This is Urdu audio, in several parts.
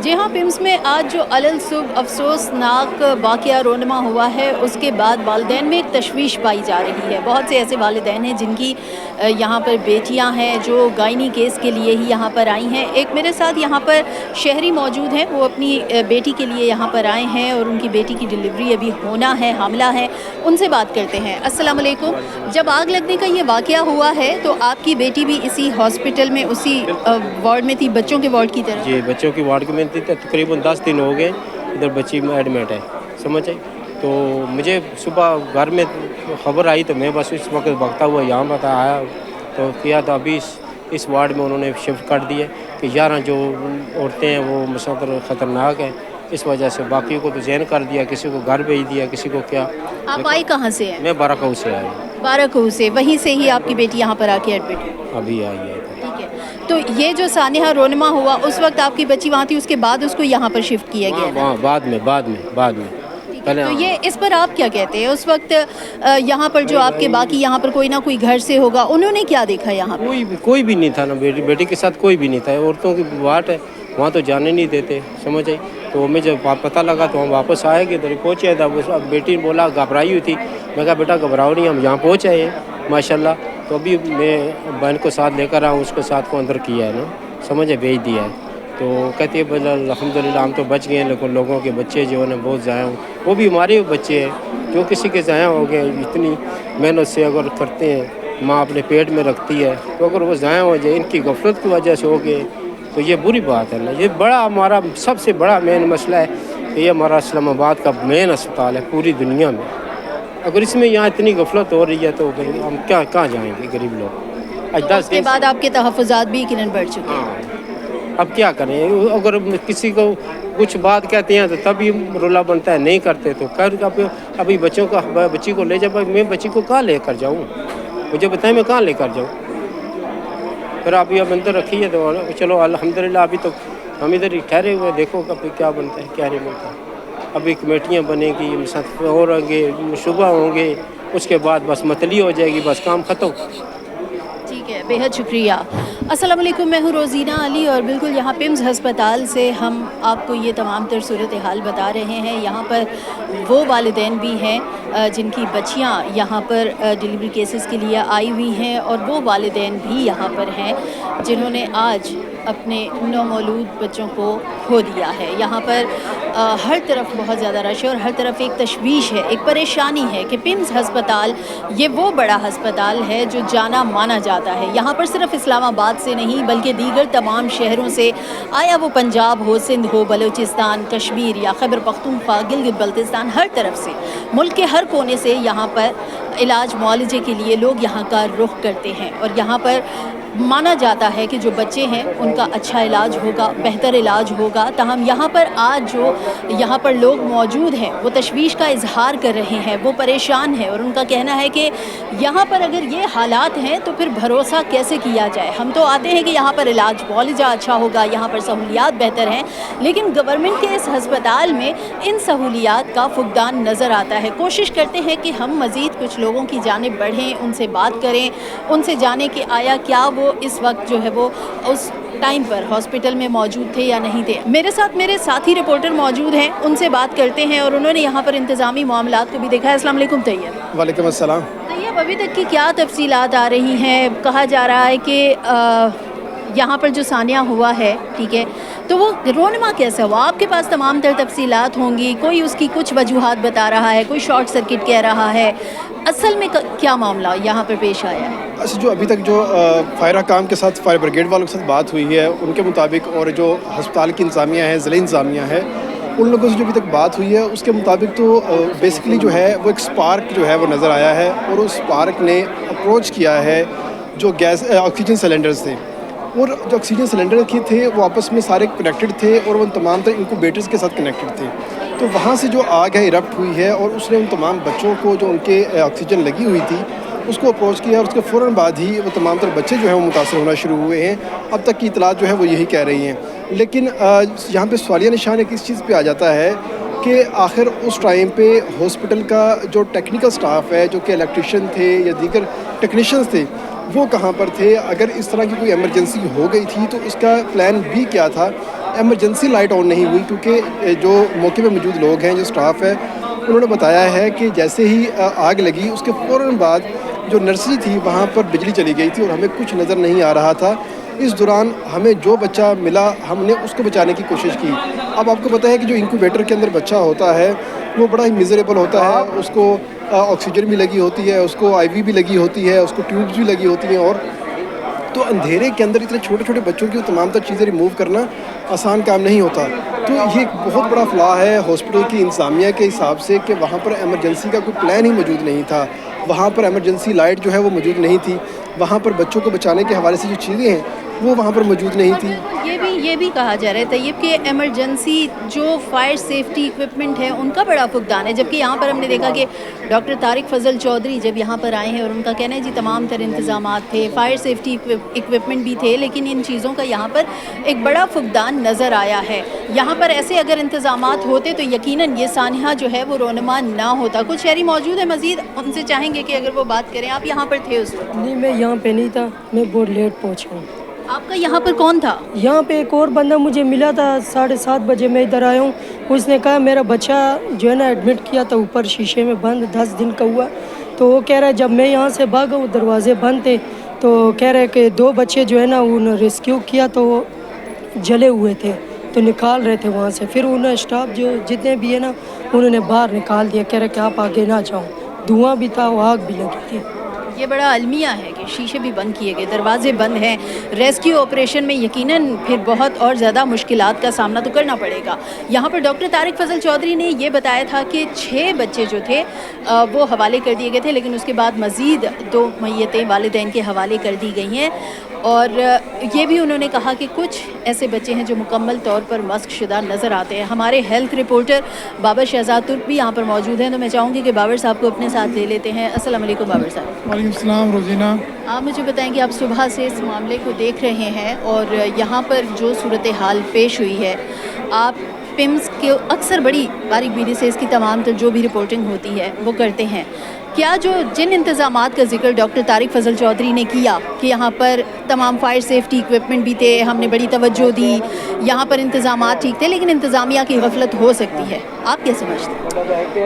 جی ہاں، پمس میں آج جو علالصبح افسوسناک واقعہ رونما ہوا ہے، اس کے بعد والدین میں ایک تشویش پائی جا رہی ہے۔ بہت سے ایسے والدین ہیں جن کی یہاں پر بیٹیاں ہیں جو گائنی کیس کے لیے ہی یہاں پر آئی ہیں۔ ایک میرے ساتھ یہاں پر شہری موجود ہیں، وہ اپنی بیٹی کے لیے یہاں پر آئے ہیں اور ان کی بیٹی کی ڈلیوری ابھی ہونا ہے، حاملہ ہے۔ ان سے بات کرتے ہیں۔ السلام علیکم۔ جب آگ لگنے کا یہ واقعہ ہوا ہے تو آپ کی بیٹی بھی اسی ہاسپٹل میں اسی وارڈ میں تھی، بچوں کے وارڈ کی طرف؟ جی، بچوں کی وارڈ میں تھی، تقریباً 10 دن ہو گئے ادھر بچی میں ایڈمٹ ہے، سمجھ آئی۔ تو مجھے صبح گھر میں خبر آئی تو میں بس اس وقت بھگتا ہوا یہاں پر آیا تو کیا تو ابھی اس وارڈ میں انہوں نے شفٹ کر دیا کہ 11 جو عورتیں ہیں وہ مسلسل خطرناک ہیں، اس وجہ سے باقیوں کو تو ذہن کر دیا، کسی کو گھر بھیج دیا، کسی کو کیا۔ آپ آئی کہاں سے ہیں؟ میں بارہ سے آیا ہوں۔ بارہ سے، وہیں سے ہی آپ کی بیٹی یہاں پر آ کے ایڈمٹ ہے؟ ابھی آئی ہے۔ ٹھیک ہے، تو یہ جو سانحہ رونما ہوا اس وقت آپ کی بچی وہاں تھی، اس کے بعد اس کو یہاں پر شفٹ کیا گیا؟ وہاں بعد میں پہلے تو یہ اس پر آپ کیا کہتے ہیں؟ اس وقت یہاں پر جو آپ کے باقی یہاں پر کوئی نہ کوئی گھر سے ہوگا، انہوں نے کیا دیکھا یہاں پر؟ کوئی بھی نہیں تھا نا، بیٹی کے ساتھ کوئی بھی نہیں تھا۔ عورتوں کی واٹ ہے، وہاں تو جانے نہیں دیتے، سمجھ آئی۔ تو ہمیں جب پتہ لگا تو ہم واپس آئے کہ ادھر پہنچے تھا۔ بیٹی بولا گھبرائی ہوئی تھی، میں کہا بیٹا گھبراؤ نہیں، ہم یہاں پہنچ آئے ہیں ماشاء اللہ۔ تو ابھی میں بہن کو ساتھ لے کر آؤں، اس کو ساتھ کو اندر کیا ہے نا، سمجھے، بھیج دیا ہے۔ تو کہتی ہے بھائی الحمدللہ ہم تو بچ گئے ہیں، لیکن لوگوں کے بچے جو ہیں بہت ضائع ہوں، وہ بھی ہمارے بچے ہیں جو کسی کے ضائع ہو گئے۔ اتنی محنت سے اگر کرتے ہیں، ماں اپنے پیٹ میں رکھتی ہے، تو اگر وہ ضائع ہو جائے ان کی غفلت کی وجہ سے ہو گئے تو یہ بری بات ہے نا۔ یہ بڑا ہمارا سب سے بڑا مین مسئلہ ہے کہ یہ ہمارا اسلام آباد کا مین اسپتال ہے پوری دنیا میں۔ اگر اس میں یہاں اتنی غفلت ہو رہی ہے تو ہم کہاں جائیں گے غریب لوگ؟ تو اس کے بعد آپ کے تحفظات بھی یقیناً بڑھ چکے ہیں۔ اب کیا کریں؟ اگر کسی کو کچھ بات کہتے ہیں تو تبھی رولا بنتا ہے، نہیں کرتے تو ابھی بچی کو لے جاؤ، میں بچی کو کہاں لے کر جاؤں؟ مجھے بتائیں میں کہاں لے کر جاؤں؟ پھر آپ یہ اندر رکھی ہے تو چلو الحمدللہ ابھی تو ہم ادھر ہی ٹھہرے ہوئے، دیکھو ابھی کیا بنتا ہے کیا نہیں بنتا۔ ابھی کمیٹیاں بنے گی، اور آگے شعبہ ہوں گے، اس کے بعد بس متلی ہو جائے گی، بس کام ختم۔ ٹھیک ہے، بے حد شکریہ۔ السلام علیکم، میں ہوں روزینہ علی اور بالکل یہاں پمز ہسپتال سے ہم آپ کو یہ تمام تر صورتحال بتا رہے ہیں۔ یہاں پر وہ والدین بھی ہیں جن کی بچیاں یہاں پر ڈلیوری کیسز کے لیے آئی ہوئی ہیں، اور وہ والدین بھی یہاں پر ہیں جنہوں نے آج اپنے نومولود بچوں کو کھو دیا ہے۔ یہاں پر ہر طرف بہت زیادہ رش ہے اور ہر طرف ایک تشویش ہے، ایک پریشانی ہے کہ پمز ہسپتال یہ وہ بڑا ہسپتال ہے جو جانا مانا جاتا ہے۔ یہاں پر صرف اسلام آباد سے نہیں بلکہ دیگر تمام شہروں سے، آیا وہ پنجاب ہو، سندھ ہو، بلوچستان، کشمیر یا خیبر پختونخوا، گلگت بلتستان، ہر طرف سے، ملک کے ہر کونے سے یہاں پر علاج معالجے کے لیے لوگ یہاں کا رخ کرتے ہیں، اور یہاں پر مانا جاتا ہے کہ جو بچے ہیں ان کا اچھا علاج ہوگا، بہتر علاج ہوگا۔ تاہم یہاں پر آج جو یہاں پر لوگ موجود ہیں وہ تشویش کا اظہار کر رہے ہیں، وہ پریشان ہیں، اور ان کا کہنا ہے کہ یہاں پر اگر یہ حالات ہیں تو پھر بھروسہ کیسے کیا جائے؟ ہم تو آتے ہیں کہ یہاں پر علاج معالجہ اچھا ہوگا، یہاں پر سہولیات بہتر ہیں، لیکن گورنمنٹ کے اس ہسپتال میں ان سہولیات کا فقدان نظر آتا ہے۔ کوشش کرتے ہیں کہ ہم مزید کچھ لوگوں کی جانب بڑھیں، ان سے بات کریں، ان سے جانیں کہ آیا کیا وہ اس وقت جو ہے وہ اس ٹائم پر ہاسپٹل میں موجود تھے یا نہیں تھے۔ میرے ساتھ میرے ساتھی رپورٹر موجود ہیں، ان سے بات کرتے ہیں، اور انہوں نے یہاں پر انتظامی معاملات کو بھی دیکھا ہے۔ السلام علیکم طیب۔ وعلیکم السلام۔ طیب، ابھی تک کی کیا تفصیلات آ رہی ہیں؟ کہا جا رہا ہے کہ یہاں پر جو سانحہ ہوا ہے، ٹھیک ہے، تو وہ رونما کیسا ہوا؟ آپ کے پاس تمام تر تفصیلات ہوں گی، کوئی اس کی کچھ وجوہات بتا رہا ہے، کوئی شارٹ سرکٹ کہہ رہا ہے، اصل میں کیا معاملہ یہاں پر پیش آیا ہے؟ اچھا، جو ابھی تک جو فائر حکام کے ساتھ، فائر بریگیڈ والوں کے ساتھ بات ہوئی ہے ان کے مطابق، اور جو ہسپتال کی انتظامیہ ہے، ضلعی انتظامیہ ہے، ان لوگوں سے جو ابھی تک بات ہوئی ہے اس کے مطابق تو بیسکلی جو ہے وہ ایک سپارک جو ہے وہ نظر آیا ہے، اور اس سپارک نے اپروچ کیا ہے جو گیس آکسیجن سلنڈرز تھے، اور جو آکسیجن سلنڈر تھے وہ آپس میں سارے کنیکٹڈ تھے، اور وہ تمام تر انکوبیٹرز کے ساتھ کنیکٹڈ تھے۔ تو وہاں سے جو آگ ہے ایرپٹ ہوئی ہے، اور اس نے ان تمام بچوں کو جو ان کے آکسیجن لگی ہوئی تھی اس کو اپروچ کیا، اور اس کے فوراً بعد ہی وہ تمام تر بچے جو ہیں وہ متاثر ہونا شروع ہوئے ہیں۔ اب تک کی اطلاعات جو ہے وہ یہی کہہ رہی ہیں، لیکن یہاں پہ سوالیہ نشان ایک اس چیز پہ آ جاتا ہے کہ آخر اس ٹائم پہ ہاسپٹل کا جو ٹیکنیکل سٹاف ہے، جو کہ الیکٹریشین تھے یا دیگر ٹیکنیشینز تھے، وہ کہاں پر تھے؟ اگر اس طرح کی کوئی ایمرجنسی ہو گئی تھی تو اس کا پلان بھی کیا تھا؟ ایمرجنسی لائٹ آن نہیں ہوئی، کیونکہ جو موقع پہ موجود لوگ ہیں، جو سٹاف ہے، انہوں نے بتایا ہے کہ جیسے ہی آگ لگی اس کے فوراً بعد جو نرسری تھی وہاں پر بجلی چلی گئی تھی اور ہمیں کچھ نظر نہیں آ رہا تھا۔ اس دوران ہمیں جو بچہ ملا ہم نے اس کو بچانے کی کوشش کی۔ اب آپ کو پتہ ہے کہ جو انکوبیٹر کے اندر بچہ ہوتا ہے وہ بڑا ہی میزریبل ہوتا ہے، اس کو آکسیجن بھی لگی ہوتی ہے، اس کو آئی وی بھی لگی ہوتی ہے، اس کو ٹیوبز بھی لگی ہوتی ہیں، اور تو اندھیرے کے اندر اتنے چھوٹے چھوٹے بچوں کی تمام تر چیزیں ریموو کرنا آسان کام نہیں ہوتا۔ تو یہ ایک بہت بڑا فلاح ہے ہاسپٹل کی انتظامیہ کے حساب سے کہ وہاں پر ایمرجنسی کا کوئی پلان ہی موجود نہیں تھا، وہاں پر ایمرجنسی لائٹ جو ہے وہ موجود نہیں تھی، وہاں پر بچوں کو بچانے کے حوالے سے جو چیزیں ہیں وہ وہاں پر موجود نہیں تھی۔ یہ بھی کہا جا رہا ہے طیب کہ ایمرجنسی جو فائر سیفٹی ایکوپمنٹ ہے ان کا بڑا فقدان ہے، جبکہ یہاں پر ہم نے دیکھا کہ ڈاکٹر طارق فضل چودھری جب یہاں پر آئے ہیں اور ان کا کہنا ہے جی تمام تر انتظامات تھے، فائر سیفٹی ایکوپمنٹ بھی تھے، لیکن ان چیزوں کا یہاں پر ایک بڑا فقدان نظر آیا ہے۔ یہاں پر ایسے اگر انتظامات ہوتے تو یقیناً یہ سانحہ جو ہے وہ رونما نہ ہوتا۔ کچھ شہری موجود ہیں مزید، ان سے چاہیں گے کہ اگر وہ بات کریں۔ آپ یہاں پر تھے اس وقت؟ نہیں، میں یہاں پہ نہیں تھا، میں بہت لیٹ پہنچا ہوں۔ آپ کا یہاں پر کون تھا؟ یہاں پہ ایک اور بندہ مجھے ملا تھا 7:30 بجے، میں ادھر آیا ہوں، اس نے کہا میرا بچہ جو ہے نا ایڈمٹ کیا تھا اوپر شیشے میں بند، 10 دن کا ہوا۔ تو وہ کہہ رہا ہے جب میں یہاں سے بھاگا وہ دروازے بند تھے، تو کہہ رہے کہ 2 بچے جو ہے نا انہوں نے ریسکیو کیا تو وہ جلے ہوئے تھے تو نکال رہے تھے وہاں سے، پھر انہوں نے اسٹاف جو جتنے بھی ہے نا انہوں نے باہر نکال دیا، کہہ رہے کہ آپ آگے نہ جاؤ، دھواں بھی تھا، وہ آگ بھی لگی تھی۔ یہ بڑا المیہ ہے کہ شیشے بھی بند کیے گئے، دروازے بند ہیں۔ ریسکیو آپریشن میں یقیناً پھر بہت اور زیادہ مشکلات کا سامنا تو کرنا پڑے گا۔ یہاں پر ڈاکٹر طارق فضل چودھری نے یہ بتایا تھا کہ 6 بچے جو تھے وہ حوالے کر دیے گئے تھے، لیکن اس کے بعد مزید 2 میتیں والدین کے حوالے کر دی گئی ہیں، اور یہ بھی انہوں نے کہا کہ کچھ ایسے بچے ہیں جو مکمل طور پر مسخ شدہ نظر آتے ہیں۔ ہمارے ہیلتھ رپورٹر بابر شہزاد ترک بھی یہاں پر موجود ہیں، تو میں چاہوں گی کہ بابر صاحب کو اپنے ساتھ لے لیتے ہیں۔ السلام علیکم بابر صاحب۔ وعلیکم السلام روزینہ۔ آپ مجھے بتائیں کہ آپ صبح سے اس معاملے کو دیکھ رہے ہیں اور یہاں پر جو صورتحال پیش ہوئی ہے، آپ پمز کے اکثر بڑی باریک بینی سے اس کی تمام تر جو بھی رپورٹنگ ہوتی ہے وہ کرتے ہیں، کیا جن انتظامات کا ذکر ڈاکٹر طارق فضل چودھری نے کیا کہ یہاں پر تمام فائر سیفٹی ایکوپمنٹ بھی تھے، ہم نے بڑی توجہ دی، یہاں پر انتظامات ٹھیک تھے، لیکن انتظامیہ کی غفلت ہو سکتی ہے، آپ کیا سمجھتے ہیں؟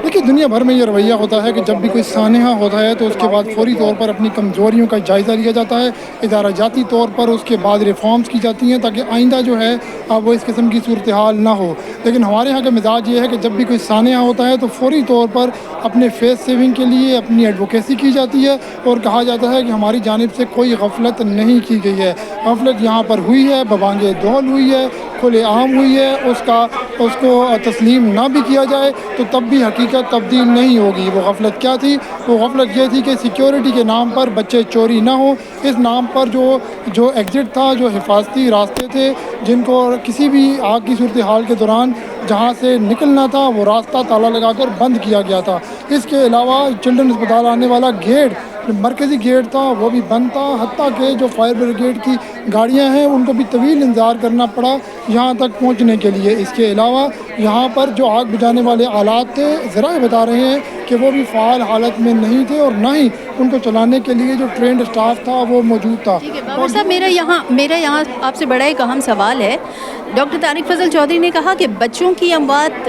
دیکھیے دنیا بھر میں یہ رویہ ہوتا ہے کہ جب بھی کوئی سانحہ ہوتا ہے تو اس کے بعد فوری طور پر اپنی کمزوریوں کا جائزہ لیا جاتا ہے، ادارہ جاتی طور پر اس کے بعد ریفارمز کی جاتی ہیں تاکہ آئندہ جو ہے وہ اس قسم کی صورتحال نہ ہو۔ لیکن ہمارے یہاں کا مزاج یہ ہے کہ جب بھی کوئی سانحہ ہوتا ہے تو فوری طور پر اپنے فیس سیونگ کے لیے اپنی ایڈوکیسی کی جاتی ہے اور کہا جاتا ہے کہ ہماری جانب سے کوئی غفلت نہیں کی گئی ہے۔ غفلت یہاں پر ہوئی ہے، ببانگ دول ہوئی ہے، کھلے عام ہوئی ہے، اس کو تسلیم نہ بھی کیا جائے تو تب بھی حقیقت تبدیل نہیں ہوگی۔ وہ غفلت کیا تھی؟ وہ غفلت یہ تھی کہ سیکیورٹی کے نام پر بچے چوری نہ ہوں، اس نام پر جو ایگزٹ تھا، جو حفاظتی راستے تھے جن کو کسی بھی آگ کی صورتحال کے دوران جہاں سے نکلنا تھا وہ راستہ تالا لگا کر بند کیا گیا تھا۔ اس کے علاوہ چلڈرن اسپتال آنے والا گیٹ، مرکزی گیٹ تھا، وہ بھی بند تھا، حتیٰ کہ جو فائر بریگیڈ کی گاڑیاں ہیں ان کو بھی طویل انتظار کرنا پڑا یہاں تک پہنچنے کے لیے۔ اس کے علاوہ یہاں پر جو آگ بجھانے والے آلات تھے، ذرائع بتا رہے ہیں کہ وہ بھی فعال حالت میں نہیں تھے اور نہ ہی ان کو چلانے کے لیے جو ٹرینڈ اسٹاف تھا وہ موجود تھا۔ ٹھیک ہے بابر صاحب، میرا یہاں آپ سے بڑا ایک اہم سوال ہے۔ ڈاکٹر طارق فضل چودھری نے کہا کہ بچوں کی اموات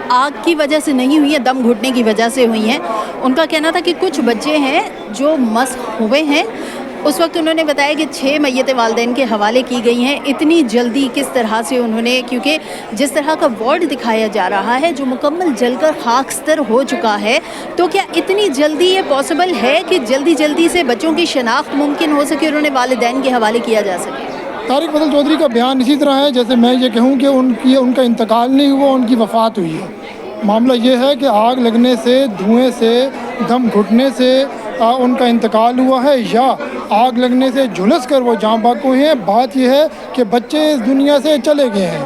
آگ کی وجہ سے نہیں ہوئی ہیں، دم گھٹنے کی وجہ سے ہوئی ہیں۔ ان کا کہنا تھا کہ کچھ بچے ہیں جو مسخ ہوئے ہیں۔ اس وقت انہوں نے بتایا کہ 6 میتیں والدین کے حوالے کی گئی ہیں۔ اتنی جلدی کس طرح سے انہوں نے، کیونکہ جس طرح کا وارڈ دکھایا جا رہا ہے جو مکمل جل کر خاکستر ہو چکا ہے، تو کیا اتنی جلدی یہ پاسبل ہے کہ جلدی سے بچوں کی شناخت ممکن ہو سکے اور انہیں والدین کے حوالے کیا جا سکے؟ طارق فضل چودھری کا بیان اسی طرح ہے جیسے میں یہ کہوں کہ ان کا انتقال نہیں ہوا، ان کی وفات ہوئی ہے۔ معاملہ یہ ہے کہ آگ لگنے سے، دھوئیں سے، دم گھٹنے سے ان کا انتقال ہوا ہے یا آگ لگنے سے جھلس کر وہ جاں بحق ہوئے ہیں۔ بات یہ ہے کہ بچے اس دنیا سے چلے گئے ہیں،